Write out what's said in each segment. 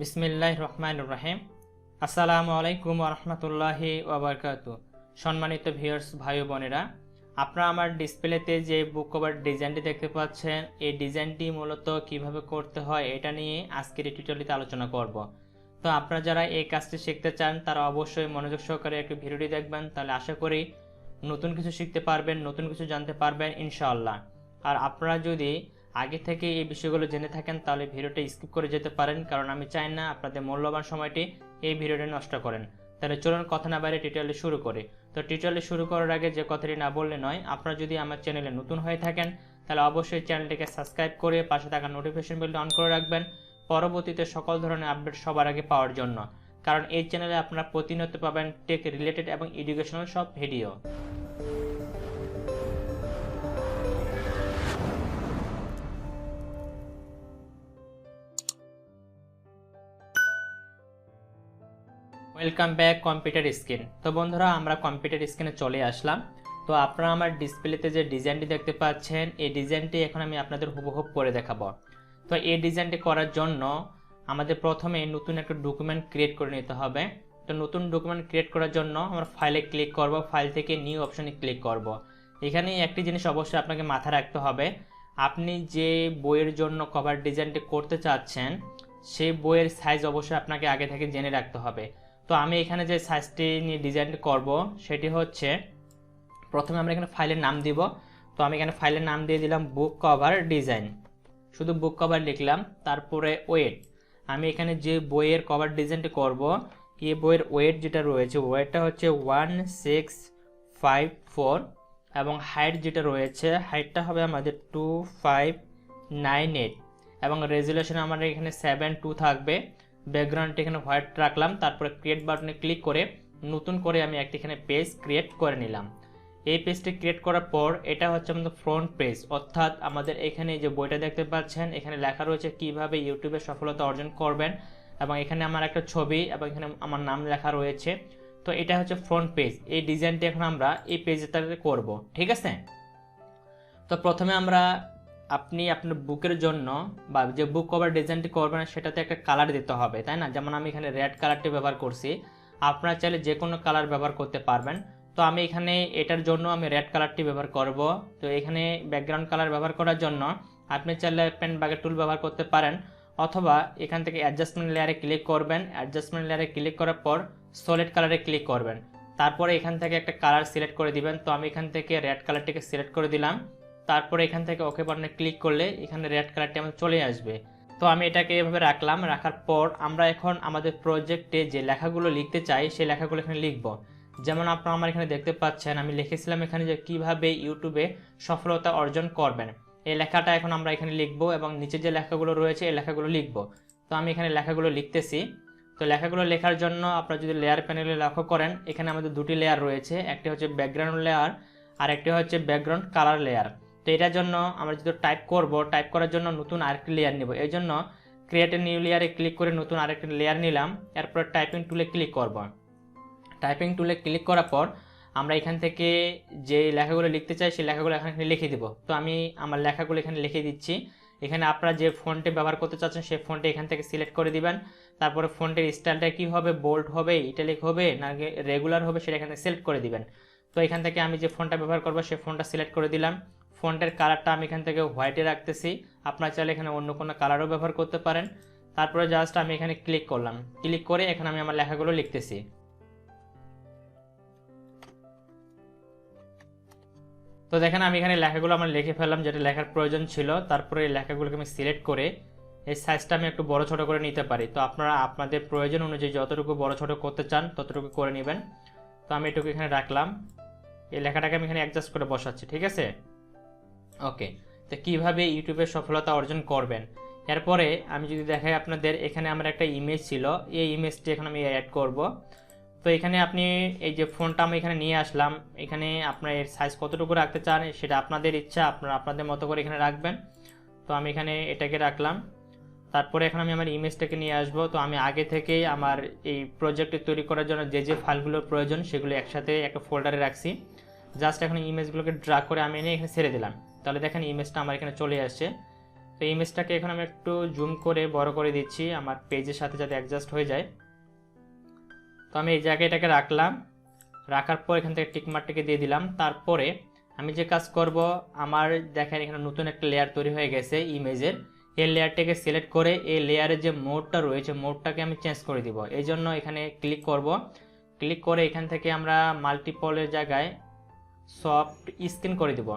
বিসমিল্লাহির রহমানির রহিম। আসসালামু আলাইকুম ওয়া রাহমাতুল্লাহি ওয়া বারাকাতুহু। সম্মানিত ভিউয়ার্স ভাই ও বোনেরা, আপনারা আমার ডিসপ্লেতে যে বুক কভার ডিজাইনটি দেখতে পাচ্ছেন, এই ডিজাইনটি মূলত কিভাবে করতে হয় এটা নিয়ে আজকের এই টিউটোরিয়ালে আলোচনা করব। তো আপনারা যারা এই কাজটি শিখতে চান তারা অবশ্যই মনোযোগ সহকারে একটি ভিডিওটি দেখবেন, তাহলে আশা করি নতুন কিছু শিখতে পারবেন, নতুন কিছু জানতে পারবেন ইনশাআল্লাহ। আর আপনারা যদি আগে থেকে এই বিষয়গুলো জেনে থাকেন তাহলে ভিডিওটা স্কিপ করে যেতে পারেন, কারণ আমি চাই না আপনাদের মূল্যবান সময়টি এই ভিডিওটি নষ্ট করেন। তাহলে চলুন কথা না বাইরে টিউটোরিয়াল শুরু করি। তো টিউটোরিয়াল শুরু করার আগে যে কথাটি না বললে নয়, আপনারা যদি আমার চ্যানেলে নতুন হয়ে থাকেন তাহলে অবশ্যই চ্যানেলটিকে সাবস্ক্রাইব করে পাশে থাকা নোটিফিকেশন বেলটি অন করে রাখবেন, পরবর্তীতে সকল ধরনের আপডেট সবার আগে পাওয়ার জন্য। কারণ এই চ্যানেলে আপনারা প্রতিনিয়ত পাবেন টেক রিলেটেড এবং এডুকেশনাল সব video. Welcome back computer screen. তো বন্ধুরা, আমরা কম্পিউটার স্ক্রিনে চলে আসলাম। তো আপনারা আমার ডিসপ্লেতে যে ডিজাইনটি দেখতে পাচ্ছেন, এই ডিজাইনটি এখন আমি আপনাদের হুবহু করে দেখাবো। তো এই ডিজাইনটি করার জন্য আমাদের প্রথমে নতুন একটা ডকুমেন্ট ক্রিয়েট করে নিতে হবে। তো নতুন ডকুমেন্ট ক্রিয়েট করার জন্য আমরা ফাইলে ক্লিক করব, ফাইল থেকে নিউ অপশনে ক্লিক করব। এখানে একটি জিনিস অবশ্যই আপনাকে মাথায় রাখতে হবে, আপনি যে বইয়ের জন্য কভার ডিজাইনটি করতে চাচ্ছেন সেই বইয়ের সাইজ অবশ্যই আপনাকে আগে থেকে জেনে রাখতে হবে। তো আমি এখানে যে সাইজটি নিয়ে ডিজাইনটি করব সেটি হচ্ছে, প্রথমে আমরা এখানে ফাইলের নাম দিব। তো আমি এখানে ফাইলের নাম দিয়ে দিলাম বুক কভার ডিজাইন, শুধু বুক কভার লিখলাম। তারপরে ওয়েট, আমি এখানে যে বইয়ের কভার ডিজাইনটি করব এই বইয়ের ওয়েট যেটা রয়েছে, ওয়েটটা হচ্ছে 1554 এবং হাইট যেটা রয়েছে, হাইটটা হবে আমাদের 2598 এবং রেজুলেশন আমাদের এখানে 7:2 থাকবে। ব্যাকগ্রাউন্ডটা এখানে হোয়াইট রাখলাম। তারপরে ক্রিয়েট বাটনে ক্লিক করে নতুন করে আমি একটি এখানে পেজ ক্রিয়েট করে নিলাম। এই পেজটি ক্রিয়েট করার পর এটা হচ্ছে আমাদের ফ্রন্ট পেজ, অর্থাৎ আমাদের এখানে যে বইটা দেখতে পাচ্ছেন এখানে লেখা রয়েছে কিভাবে ইউটিউবে সফলতা অর্জন করবেন, এবং এখানে আমার একটা ছবি এবং এখানে আমার নাম লেখা রয়েছে। তো এটা হচ্ছে ফ্রন্ট পেজ। এই ডিজাইনটি এখন আমরা এই পেজটাতে করব, ঠিক আছে? তো প্রথমে আমরা আপনি আপনার বুকের জন্য বা যে বুক কভার ডিজাইনটি করবেন সেটাতে একটা কালার দিতে হবে, তাই না? যেমন আমি এখানে রেড কালারটি ব্যবহার করছি, আপনারা চাইলে যে কোনো কালার ব্যবহার করতে পারবেন। তো আমি এখানে এটার জন্য আমি রেড কালারটি ব্যবহার করব। তো এখানে ব্যাকগ্রাউন্ড কালার ব্যবহার করার জন্য আপনি চাইলে পেন বাকেট টুল ব্যবহার করতে পারেন, অথবা এখান থেকে অ্যাডজাস্টমেন্ট লেয়ারে ক্লিক করবেন। অ্যাডজাস্টমেন্ট লেয়ারে ক্লিক করার পর সলিড কালারে ক্লিক করবেন। তারপরে এখান থেকে একটা কালার সিলেক্ট করে দিবেন। তো আমি এখান থেকে রেড কালারটিকে সিলেক্ট করে দিলাম। তারপরে এখান থেকে ওকে বাটনে ক্লিক করলে এখানে রেড কালারটি আমাদের চলে আসবে। তো আমি এটাকে এভাবে রাখলাম। রাখার পর আমরা এখন আমাদের প্রজেক্টে যে লেখাগুলো লিখতে চাই সেই লেখাগুলো এখানে লিখব। যেমন আপনারা আমার এখানে দেখতে পাচ্ছেন আমি লিখেছিলাম এখানে যে কিভাবে ইউটিউবে সফলতা অর্জন করবেন। এই লেখাটা এখন আমরা এখানে লিখব এবং নিচে যে লেখাগুলো রয়েছে এই লেখাগুলো লিখব। তো আমি এখানে লেখাগুলো লিখতেছি। তো লেখাগুলো লেখার জন্য আপনারা যদি লেয়ার প্যানেলে লক্ষ্য করেন এখানে আমাদের দুটি লেয়ার রয়েছে, একটি হচ্ছে ব্যাকগ্রাউন্ড লেয়ার আর একটি হচ্ছে ব্যাকগ্রাউন্ড কালার লেয়ার। তো এটার জন্য আমরা যদি টাইপ করব, টাইপ করার জন্য নতুন আরেকটি লেয়ার নেব। এই জন্য ক্রিয়েট এ নিউ লেয়ারে ক্লিক করে নতুন আরেকটি লেয়ার নিলাম। এরপর টাইপিং টুলে ক্লিক করব। টাইপিং টুলে ক্লিক করার পর আমরা এখান থেকে যে লেখাগুলো লিখতে চাই সেই লেখাগুলো এখানে লিখে দিব। তো আমি আমার লেখাগুলো এখানে লিখে দিচ্ছি। এখানে আপনারা যে ফন্টে ব্যবহার করতে চাচ্ছেন সেই ফন্টে এখান থেকে সিলেক্ট করে দিবেন। তারপরে ফন্টের স্টাইলটা কি হবে, বোল্ড হবে, ইটালিক হবে না রেগুলার হবে সেটা এখানে সিলেক্ট করে দিবেন। তো এখান থেকে আমি যে ফন্টটা ব্যবহার করব সেই ফন্টটা সিলেক্ট করে দিলাম। ফন্টের কালারটা আমি এখান থেকে হোয়াইটে রাখতেছি, আপনারা চাইলে এখানে অন্য কোনো কালারও ব্যবহার করতে পারেন। তারপরে জাস্ট আমি এখানে ক্লিক করলাম, ক্লিক করে এখানে আমি আমার লেখাগুলো লিখতেছি। তো দেখেন আমি এখানে লেখাগুলো আমার লিখে ফেললাম যেটা লেখার প্রয়োজন ছিল। তারপরে এই লেখাগুলোকে আমি সিলেক্ট করে এই সাইজটা আমি একটু বড় ছোট করে নিতে পারি। তো আপনারা আপনাদের প্রয়োজন অনুযায়ী যতটুকু বড় ছোট করতে চান ততটুকু করে নেবেন। তো আমি এটুকু এখানে রাখলাম। এই লেখাটাকে আমি এখানে অ্যাডজাস্ট করে বসাচ্ছি, ঠিক আছে? ওকে। তো কিভাবে ইউটিউবে সফলতা অর্জন করবেন, এরপরে আমি যদি দেখাই আপনাদের, এখানে আমার একটা ইমেজ ছিল, এই ইমেজটি এখন আমি অ্যাড করব। তো এখানে আপনি এই যে ফোনটা আমি এখানে নিয়ে আসলাম, এখানে আপনার এর সাইজ কতটুকু রাখতে চান সেটা আপনাদের ইচ্ছা, আপনারা আপনাদের মতো করে এখানে রাখবেন। তো আমি এখানে এটাকে রাখলাম। তারপরে এখন আমি আমার ইমেজটাকে নিয়ে আসব। তো আমি আগে থেকেই আমার এই প্রজেক্টটি তৈরি করার জন্য যে যে ফাইলগুলোর প্রয়োজন সেগুলো একসাথে একটা ফোল্ডারে রাখছি। জাস্ট এখন ইমেজগুলোকে ড্র্যাগ করে আমি এনে এখানে ছেড়ে দিলাম। তাহলে দেখেন ইমেজটা আমার এখানে চলে আসছে। তো ইমেজটাকে এখন আমি একটু জুম করে বড় করে দিচ্ছি আমার পেজের সাথে যাতে অ্যাডজাস্ট হয়ে যায়। তো আমি এই জায়গায় এটাকে রাখলাম, রাখার পর এখান থেকে টিকমার্কটাকে দিয়ে দিলাম। তারপরে আমি যে কাজ করব, আমার দেখেন এখানে নতুন একটা লেয়ার তৈরি হয়ে গেছে ইমেজের। এই লেয়ারটাকে সিলেক্ট করে এই লেয়ারের যে মোডটা রয়েছে মোডটাকে আমি চেঞ্জ করে দিব। এই জন্য এখানে ক্লিক করব, ক্লিক করে এখান থেকে আমরা মাল্টিপলের জায়গায় সফট স্ক্রিন করে দিব।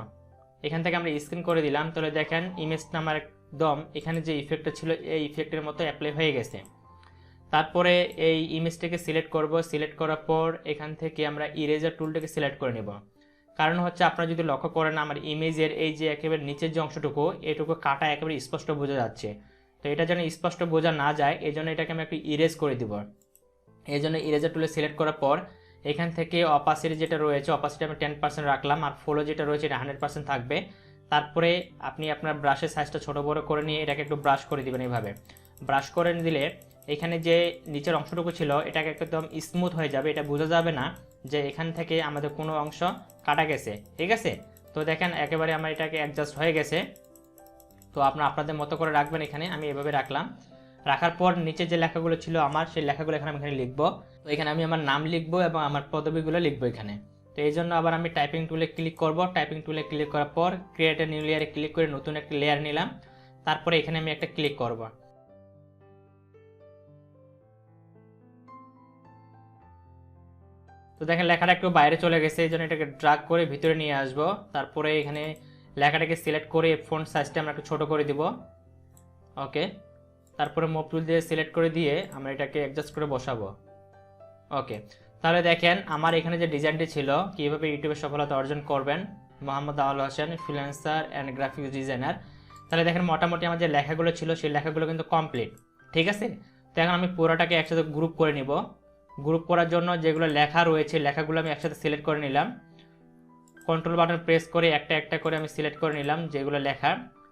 এখান থেকে আমরা স্ক্রিন করে দিলাম। তাহলে দেখেন ইমেজটা আমার একদম এখানে যে ইফেক্টটা ছিল এই ইফেক্টের মতো অ্যাপ্লাই হয়ে গেছে। তারপরে এই ইমেজটাকে সিলেক্ট করব, সিলেক্ট করার পর এখান থেকে আমরা ইরেজার টুলটাকে সিলেক্ট করে নেব। কারণ হচ্ছে আপনারা যদি লক্ষ্য করেন আমার ইমেজের এই যে একেবারে নিচের যে অংশটুকু এটুকু কাটা একেবারে স্পষ্ট বোঝা যাচ্ছে। তো এটা যেন স্পষ্ট বোঝা না যায় এই জন্য এটাকে আমি একটু ইরেজ করে দিব। এই জন্য ইরেজার টুলে সিলেক্ট করার পর এখান থেকে অপাসিটি যেটা রয়েছে অপাসিটি আমি 10% রাখলাম, আর ফ্লো যেটা রয়েছে এটা 100% থাকবে। তারপরে আপনি আপনার ব্রাশের সাইজটা ছোট বড় করে নিয়ে এটাকে একটু ব্রাশ করে দিবেন। এইভাবে ব্রাশ করে দিলে এখানে যে নিচের অংশটুকু ছিল এটাকে একদম স্মুথ হয়ে যাবে, এটা বোঝা যাবে না যে এখান থেকে আমাদের কোনো অংশ কাটা গেছে। ঠিক আছে, তো দেখেন একেবারে আমার এটাকে অ্যাডজাস্ট হয়ে গেছে। তো আপনাদের মতো করে রাখবেন। এখানে আমি এভাবে রাখলাম, রাখার পর নিচে যে লেখাগুলো ছিল আমার সেই লেখাগুলো এখানে আমি এখানে লিখবো। তো এখানে আমি আমার নাম লিখবো এবং আমার পদবিগুলো লিখবো এখানে। তো এই জন্য আবার আমি টাইপিং টুলে ক্লিক করব, টাইপিং টুলে ক্লিক করার পর ক্রিয়েট এ নিউ লেয়ারে ক্লিক করে নতুন একটা লেয়ার নিলাম। তারপরে এখানে আমি একটা ক্লিক করব। তো দেখেন লেখাটা একটু বাইরে চলে গেছে, এই জন্য এটাকে ড্রাগ করে ভিতরে নিয়ে আসব। তারপরে এখানে লেখাটাকে সিলেক্ট করে ফন্ট সাইজটা আমরা একটু ছোট করে দিব। ওকে, তারপরে মুভ টুল দিয়ে সিলেক্ট করে দিয়ে আমরা এটাকে অ্যাডজাস্ট করে বসাবো। ওকে, তাহলে দেখেন আমার এখানে যে ডিজাইনটি ছিল কীভাবে ইউটিউবে সফলতা অর্জন করবেন, Mohammad Awal Hossain, freelancer and graphics designer. তাহলে দেখেন মোটামুটি আমার যে লেখাগুলো ছিল সেই লেখাগুলো কিন্তু কমপ্লিট। ঠিক আছে, তো এখন আমি পুরোটাকে একসাথে গ্রুপ করে নিব। গ্রুপ করার জন্য যেগুলো লেখা রয়েছে লেখাগুলো আমি একসাথে সিলেক্ট করে নিলাম। কন্ট্রোল বাটন প্রেস করে একটা একটা করে আমি সিলেক্ট করে নিলাম যেগুলো লেখা।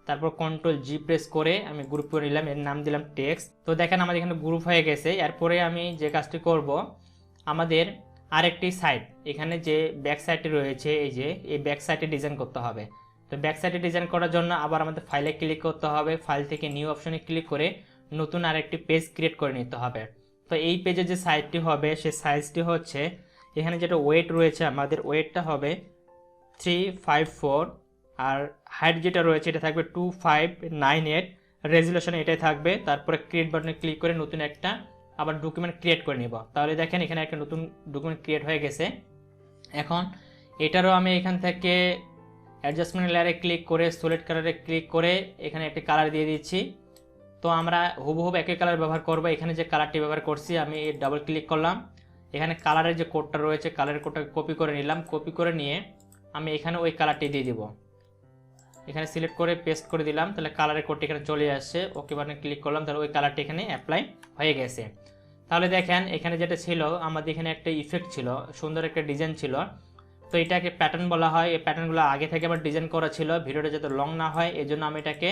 তারপর কন্ট্রোল জি প্রেস করে আমি গ্রুপ করে নিলাম, এর নাম দিলাম টেক্সট। তো দেখেন আমাদের এখানে গ্রুপ হয়ে গেছে। এরপরে আমি যে কাজটি করব, আমাদের আরেকটি সাইড এখানে যে ব্যাক সাইডটি রয়েছে এই যে এই ব্যাক সাইডে ডিজাইন করতে হবে। তো ব্যাক সাইডে ডিজাইন করার জন্য আবার আমাদের ফাইলে ক্লিক করতে হবে, ফাইল থেকে নিউ অপশনে ক্লিক করে নতুন আরেকটি পেজ ক্রিয়েট করে নিতে হবে। তো এই পেজে যে সাইজটি হবে সেই সাইজটি হচ্ছে এখানে যেটা ওয়েট রয়েছে আমাদের ওয়েটটা হবে 354, আর হাইট যেটা রয়েছে এটা থাকবে 2598, রেজুলেশন এটাই থাকবে। তারপরে ক্রিয়েট বাটনে ক্লিক করে নতুন একটা আবার ডকুমেন্ট ক্রিয়েট করে নিব। তাহলে দেখেন এখানে একটা নতুন ডকুমেন্ট ক্রিয়েট হয়ে গেছে। এখন এটারও আমি এখান থেকে অ্যাডজাস্টমেন্ট লেয়ারে ক্লিক করে সলিড কালারে ক্লিক করে এখানে একটা কালার দিয়ে দিচ্ছি। তো আমরা হুবহুব একই কালার ব্যবহার করব। এখানে যে কালারটি ব্যবহার করছি আমি ডাবল ক্লিক করলাম, এখানে কালারের যে কোডটা রয়েছে কালারের কোডটাকে কপি করে নিলাম। কপি করে নিয়ে আমি এখানে ওই কালারটি দিয়ে দিব, এখানে সিলেক্ট করে পেস্ট করে দিলাম। তাহলে কালারের কোডটি এখানে চলে আসছে। ওকে বাটনে ক্লিক করলাম, তাহলে ওই কালারটি এখানে অ্যাপ্লাই হয়ে গেছে। তাহলে দেখেন এখানে যেটা ছিল আমাদের এখানে একটা ইফেক্ট ছিল, সুন্দর একটা ডিজাইন ছিল। তো এটাকে প্যাটার্ন বলা হয়। এই প্যাটার্নগুলো আগে থেকে আমার ডিজাইন করা ছিল, ভিডিওটা যাতে লং না হয় এই জন্য আমি এটাকে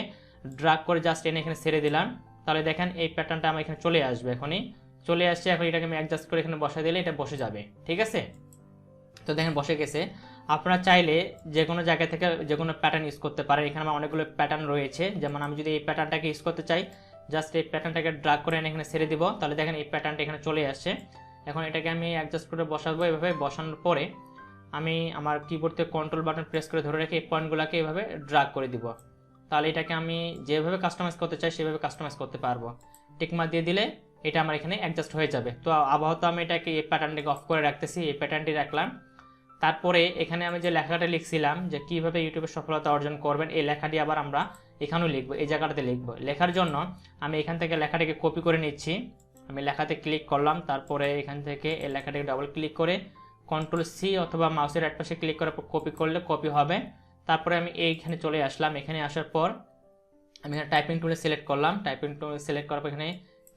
ড্রাগ করে জাস্ট এনে এখানে ছেড়ে দিলাম। তাহলে দেখেন এই প্যাটার্নটা আমার এখানে চলে আসবে, এখনই চলে আসছে। এখন এটাকে আমি অ্যাডজাস্ট করে এখানে বসা দিলে এটা বসে যাবে। ঠিক আছে, তো দেখেন বসে গেছে। আপনারা চাইলে যে কোনো জায়গা থেকে যে কোনো প্যাটার্ন ইউজ করতে পারেন। এখানে আমার অনেকগুলো প্যাটার্ন রয়েছে, যেমন আমি যদি এই প্যাটার্নটাকে ইউজ করতে চাই জাস্ট এই প্যাটার্নটাকে ড্রাগ করে এনে এখানে ছেড়ে দিব। তাহলে দেখেন এই প্যাটার্নটা এখানে চলে আসছে। এখন এটাকে আমি অ্যাডজাস্ট করে বসাবো। এভাবে বসানোর পরে আমি আমার কিবোর্ড থেকে কন্ট্রোল বাটন প্রেস করে ধরে রেখে এই পয়েন্টগুলোকে এভাবে ড্রাগ করে দিব। তাহলে এটাকে আমি যেভাবে কাস্টমাইজ করতে চাই সেভাবে কাস্টমাইজ করতে পারবো। টিকমার্ক দিয়ে দিলে এটা আমার এখানে অ্যাডজাস্ট হয়ে যাবে। তো আপাতত আমি এটাকে এই প্যাটার্নটাকে অফ করে রাখতেছি, এই প্যাটার্নটি রাখলাম। তারপরে এখানে আমি যে লেখাটা লিখছিলাম যে কিভাবে ইউটিউবে সফলতা অর্জন করবেন, এই লেখাটি আবার আমরা এখানেও লিখবো, এই জায়গাটাতে লিখবো। লেখার জন্য আমি এখান থেকে লেখাটাকে কপি করে নিচ্ছি। আমি লেখাতে ক্লিক করলাম, তারপরে এখান থেকে এই লেখাটাকে ডাবল ক্লিক করে কন্ট্রোল সি অথবা মাউসের এক পাশে ক্লিক করার পর কপি করলে কপি হবে। তারপরে আমি এইখানে চলে আসলাম। এখানে আসার পর আমি এখানে টাইপিং টুলে সিলেক্ট করলাম, টাইপিং টুলে সিলেক্ট করার পর এখানে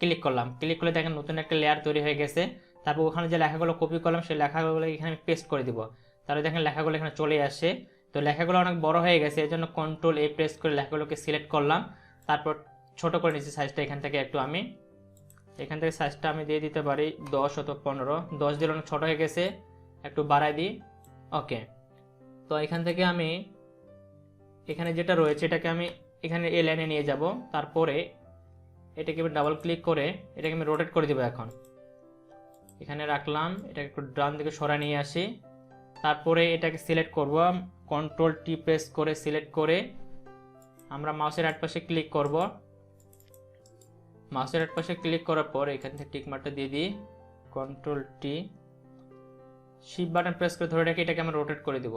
ক্লিক করলাম। ক্লিক করলে দেখেন নতুন একটা লেয়ার তৈরি হয়ে গেছে। তারপর ওখানে যে লেখাগুলো কপি করলাম সেই লেখাগুলো এখানে আমি পেস্ট করে দিব। তাহলে দেখেন লেখাগুলো এখানে চলে আসে। তো লেখাগুলো অনেক বড় হয়ে গেছে, এই জন্য কন্ট্রোল এ প্রেস করে লেখাগুলোকে সিলেক্ট করলাম। তারপর ছোট করে নিচ্ছি সাইজটা এখান থেকে একটু। আমি এখান থেকে সাইজটা আমি দিয়ে দিতে পারি 10 অথবা 15। 10 দিলে অনেক ছোট হয়ে গেছে, একটু বাড়াই দিই। ওকে, তো এখান থেকে আমি এখানে যেটা রয়েছে এটাকে আমি এখানে এই লাইনে নিয়ে যাব, তারপরে এটাকে আমি ডাবল ক্লিক করে এটাকে আমি রোটেট করে দেবো। এখন এখানে রাখলাম, এটাকে একটু ডান দিকে সরা নিয়ে আসি, তারপরে এটাকে সিলেক্ট করব, কন্ট্রোল টি প্রেস করে সিলেক্ট করে আমরা মাউসের রাইট পাশে ক্লিক করব। মাউসের রাইট পাশে ক্লিক করার পর এখান থেকে টিক মার্কটা দিয়ে দিই, control T, shift button press করে ধরে রেখে এটাকে আমরা রোটেট করে দেব।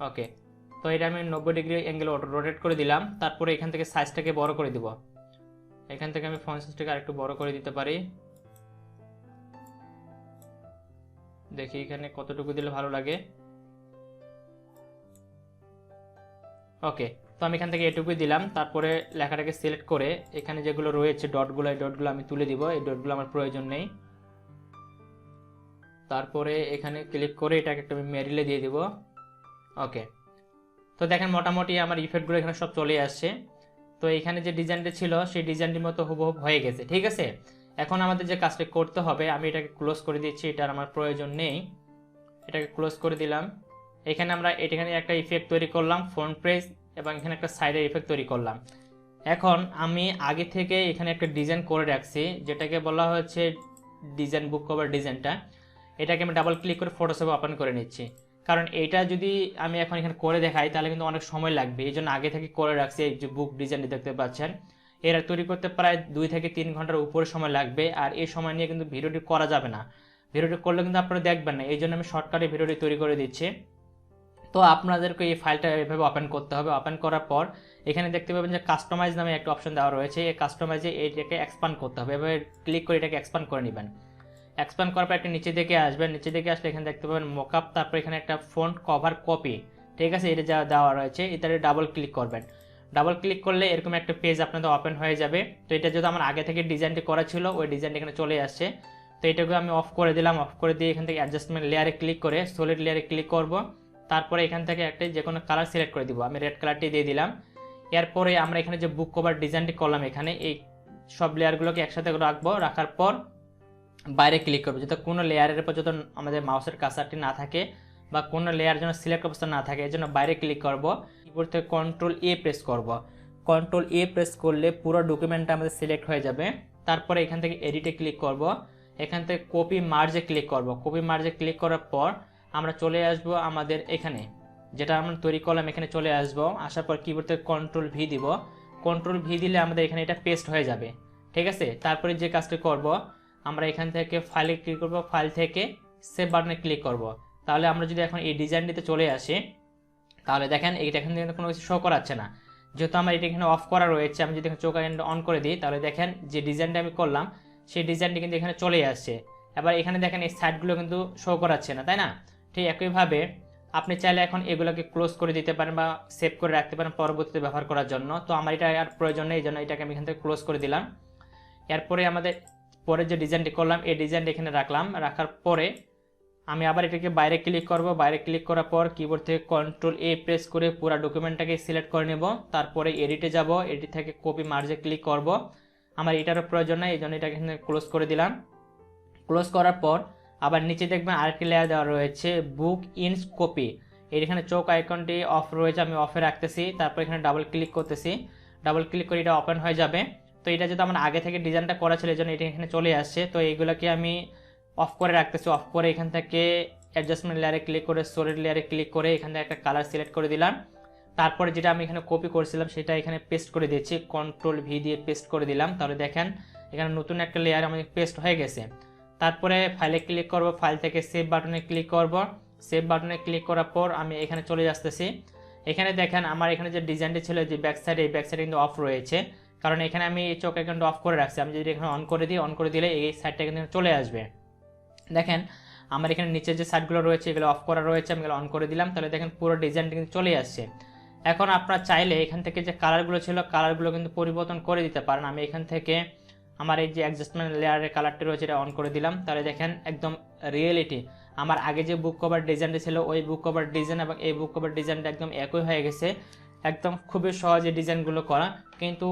ওকে, তো এটা আমি 90 ডিগ্রি অ্যাঙ্গেল রোটেট করে দিলাম। তারপরে এখান থেকে সাইজটাকে বড় করে দিব। এখান থেকে আমি ফন্ট সাইজটাকে আরেকটু বড় করে দিতে পারি, দেখি এখানে কতটুকু দিলে ভালো লাগে। ওকে, তো আমি এখান থেকে এটুকুই দিলাম। তারপরে লেখাটাকে সিলেক্ট করে এখানে যেগুলো রয়েছে ডটগুলো, এই ডটগুলো আমি তুলে দিব, এই ডটগুলো আমার প্রয়োজন নেই। তারপরে এখানে ক্লিক করে এটাকে একটু আমি মেরিলে দিয়ে দিব। ওকে, তো দেখেন মোটামুটি আমার ইফেক্টগুলো এখানে সব চলে আসছে। তো এখানে যে ডিজাইনটা ছিল সেই ডিজাইনটির মতো হুবহু হয়ে গেছে। ঠিক আছে, এখন আমাদের যে কাজটা করতে হবে, আমি এটাকে ক্লোজ করে দিচ্ছি, এটার আমার প্রয়োজন নেই, এটাকে ক্লোজ করে দিলাম। এখানে আমরা এখানে একটা ইফেক্ট তৈরি করলাম, ফ্রন্ট পেজ, এবং এখানে একটা সাইডের ইফেক্ট তৈরি করলাম। এখন আমি আগে থেকে এখানে একটা ডিজাইন করে রাখছি, যেটাকে বলা হচ্ছে ডিজাইন বুক কভার ডিজাইনটা। এটাকে আমি ডাবল ক্লিক করে ফটোশপে ওপেন করে নিচ্ছি, কারণ এইটা যদি আমি এখন এখানে করে দেখাই তাহলে কিন্তু অনেক সময় লাগবে। এই জন্য আগে থেকে করে রাখছি। এই যে বুক ডিজাইনটি দেখতে পাচ্ছেন, এরা তৈরি করতে প্রায় 2 থেকে 3 ঘন্টার উপরে সময় লাগবে। আর এই সময় নিয়ে কিন্তু ভিডিওটি করা যাবে না, ভিডিওটি করলে কিন্তু আপনারা দেখবেন না। এই জন্য আমি শর্টকাটে ভিডিওটি তৈরি করে দিচ্ছি। তো আপনাদেরকে এই ফাইলটা এভাবে ওপেন করতে হবে। ওপেন করার পর এখানে দেখতে পাবেন যে কাস্টমাইজ নামে একটা অপশন দেওয়া রয়েছে। এই কাস্টমাইজে এইটাকে এক্সপান্ড করতে হবে, এভাবে ক্লিক করে এটাকে এক্সপান্ড করে নেবেন। এক্সপান্ড করার পর একটা নিচে দিকে আসবেন, নিচে দিকে আসলে এখানে দেখতে পাবেন মকআপ, তারপর এখানে একটা ফন্ট কভার কপি, ঠিক আছে, এটা যা দেওয়া রয়েছে এটাতে ডাবল ক্লিক করবেন। ডাবল ক্লিক করলে এরকম একটা পেজ আপনাদের ওপেন হয়ে যাবে। তো এটা যদি আমার আগে থেকে ডিজাইনটি করা ছিল, ওই ডিজাইনটি এখানে চলে আসছে। তো এটাকে আমি অফ করে দিলাম। অফ করে দিয়ে এখান থেকে অ্যাডজাস্টমেন্ট লেয়ারে ক্লিক করে সলিড লেয়ারে ক্লিক করব। তারপরে এখান থেকে একটা যে কোনো কালার সিলেক্ট করে দিব, আমি রেড কালারটি দিয়ে দিলাম। এরপরে আমরা এখানে যে বুক কভার ডিজাইনটি করলাম, এখানে এই সব লেয়ারগুলোকে একসাথে রাখবো। রাখার পর বাইরে ক্লিক করবো, যাতে কোনো লেয়ারের উপর যত আমাদের মাউসের কার্সারটি না থাকে বা কোনো লেয়ার যেন সিলেক্ট অবস্থা না থাকে, এই জন্য বাইরে ক্লিক করব। কিবোর্ড থেকে কন্ট্রোল এ প্রেস করব। কন্ট্রোল এ প্রেস করলে পুরো ডকুমেন্টটা আমাদের সিলেক্ট হয়ে যাবে। তারপরে এখান থেকে এডিটে ক্লিক করব, এখান থেকে কপি মার্জে ক্লিক করব। কপি মার্জে ক্লিক করার পর আমরা চলে আসব আমাদের এখানে, যেটা আমরা তৈরি করলাম, এখানে চলে আসব। আসার পর কিবোর্ড থেকে কন্ট্রোল ভি দিব। কন্ট্রোল ভি দিলে আমাদের এখানে এটা পেস্ট হয়ে যাবে। ঠিক আছে, তারপরে যে কাজটি করব, আমরা এখান থেকে ফাইলে ক্লিক করব, ফাইল থেকে সেভ বাটনে ক্লিক করব। তাহলে আমরা যদি এখন এই ডিজাইনটিতে চলে আসি, তাহলে দেখেন এইটা এখানে কোনো কিছু শো করাচ্ছে না, যেহেতু আমার এটা এখানে অফ করা রয়েছে। আমি যদি এখানে চোখ অন করে দিই, তাহলে দেখেন যে ডিজাইনটা আমি করলাম সেই ডিজাইনটি কিন্তু এখানে চলে আসছে। এবার এখানে দেখেন এই সাইডগুলো কিন্তু শো করাচ্ছে না, তাই না? ঠিক একইভাবে আপনি চাইলে এখন এগুলোকে ক্লোজ করে দিতে পারেন বা সেভ করে রাখতে পারেন পরবর্তীতে ব্যবহার করার জন্য। তো আমার এটা আর প্রয়োজন নেই, এই জন্য এটাকে আমি এখান থেকে ক্লোজ করে দিলাম। এরপরে আমাদের পরে যে ডিজাইনটি করলাম এই ডিজাইনটা এখানে রাখলাম। রাখার পরে আমি আবার এটাকে বাইরে ক্লিক করব। বাইরে ক্লিক করার পর কিবোর্ড থেকে কন্ট্রোল এ প্রেস করে পুরো ডকুমেন্টটাকে সিলেক্ট করে নেব। তারপরে এডিটে যাব, এডিট থেকে কপি মার্জে ক্লিক করব। আমার এটারও প্রয়োজন নেই, এই জন্য এটাকে এখানে ক্লোজ করে দিলাম। ক্লোজ করার পর আবার নিচে দেখবেন আরেকটি লেয়ার দেওয়া রয়েছে বুক ইনস কপি। এখানে চোখ আইকনটি অফ রয়েছে, আমি অফে রাখতেছি। তারপর এখানে ডাবল ক্লিক করতেছি। ডাবল ক্লিক করে এটা ওপেন হয়ে যাবে। তো এটা যেহেতু আমার আগে থেকে ডিজাইনটা করা ছিল, এই জন্য এটা এখানে চলে আসছে। তো এইগুলোকে আমি অফ করে রাখতেছি। অফ করে এখান থেকে অ্যাডজাস্টমেন্ট লেয়ারে ক্লিক করে সলিড লেয়ারে ক্লিক করে এখান থেকে একটা কালার সিলেক্ট করে দিলাম। তারপরে যেটা আমি এখানে কপি করেছিলাম সেটা এখানে পেস্ট করে দিচ্ছি, কন্ট্রোল ভি দিয়ে পেস্ট করে দিলাম। তাহলে দেখেন এখানে নতুন একটা লেয়ার আমাদের পেস্ট হয়ে গেছে। তারপরে ফাইলে ক্লিক করব, ফাইল থেকে সেভ বাটনে ক্লিক করব। সেভ বাটনে ক্লিক করার পর আমি এখানে চলে আসতেছি। এখানে দেখেন আমার এখানে যে ডিজাইনটি ছিল যে ব্যাক সাইড, এই ব্যাক সাইড কিন্তু অফ রয়েছে, কারণ এখানে আমি চোখ আইকনটা অফ করে রাখছি। আমি যদি এখানে অন করে দিই, অন করে দিলে এই সাইডটা কিন্তু চলে আসবে। দেখেন আমার এখানে নিচে যে সাইডগুলো রয়েছে এগুলো অফ করা রয়েছে, আমি এগুলো অন করে দিলাম। তাহলে দেখেন পুরো ডিজাইনটা কিন্তু চলে আসছে। এখন আপনারা চাইলে এখান থেকে যে কালারগুলো ছিল কালারগুলো কিন্তু পরিবর্তন করে দিতে পারেন। আমি এখান থেকে আমার এই যে অ্যাডজাস্টমেন্ট লেয়ারের কালারটি রয়েছে এটা অন করে দিলাম। তাহলে দেখেন একদম রিয়েলিটি আমার আগে যে বুক কভার ডিজাইনটি ছিল ওই বুক কভার ডিজাইন এবং এই বুক কভার ডিজাইনটা একদম একই হয়ে গেছে। একদম খুবই সহজে ডিজাইনগুলো করা, কিন্তু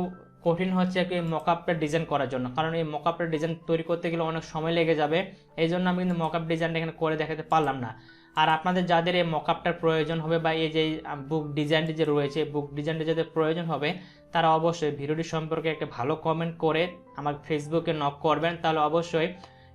কঠিন হচ্ছে কি মকআপটা ডিজাইন করার জন্য, কারণ এই মকআপটা ডিজাইন তৈরি করতে গেলে অনেক সময় লেগে যাবে। এই জন্য আমি কিন্তু মকআপ ডিজাইনটা এখানে করে দেখাতে পারলাম না। আর আপনাদের যাদের এই মকআপটার প্রয়োজন হবে বা এই যে বুক ডিজাইনটি যে রয়েছে, বুক ডিজাইনটি যাদের প্রয়োজন হবে, তারা অবশ্যই ভিডিওটি সম্পর্কে একটা ভালো কমেন্ট করে আমার ফেসবুকে নক করবেন। তাহলে অবশ্যই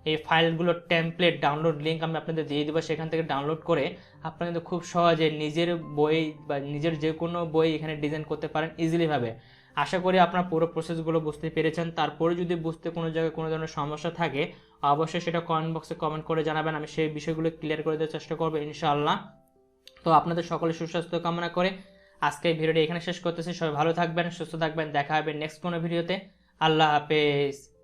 এই ফাইলগুলোর টেমপ্লেট ডাউনলোড লিঙ্ক আমি আপনাদের দিয়ে দেবো, সেখান থেকে ডাউনলোড করে আপনারা কিন্তু খুব সহজে নিজের বই বা নিজের যে কোনো বই এখানে ডিজাইন করতে পারেন ইজিলিভাবে। আশা করি আপনার পুরো প্রসেসগুলো বুঝতে পেরেছেন। তারপরে যদি বুঝতে কোনো জায়গায় কোনো ধরনের সমস্যা থাকে অবশ্যই সেটা কমেন্ট বক্সে কমেন্ট করে জানাবেন, আমি সেই বিষয়গুলো ক্লিয়ার করে দেওয়ার চেষ্টা করবো ইনশাআল্লাহ। তো আপনাদের সকলে সুস্বাস্থ্য কামনা করে আজকে এই ভিডিওটি এখানে শেষ করতেছি। সবাই ভালো থাকবেন, সুস্থ থাকবেন, দেখা হবে নেক্সট কোনো ভিডিওতে। আল্লাহ হাফেজ।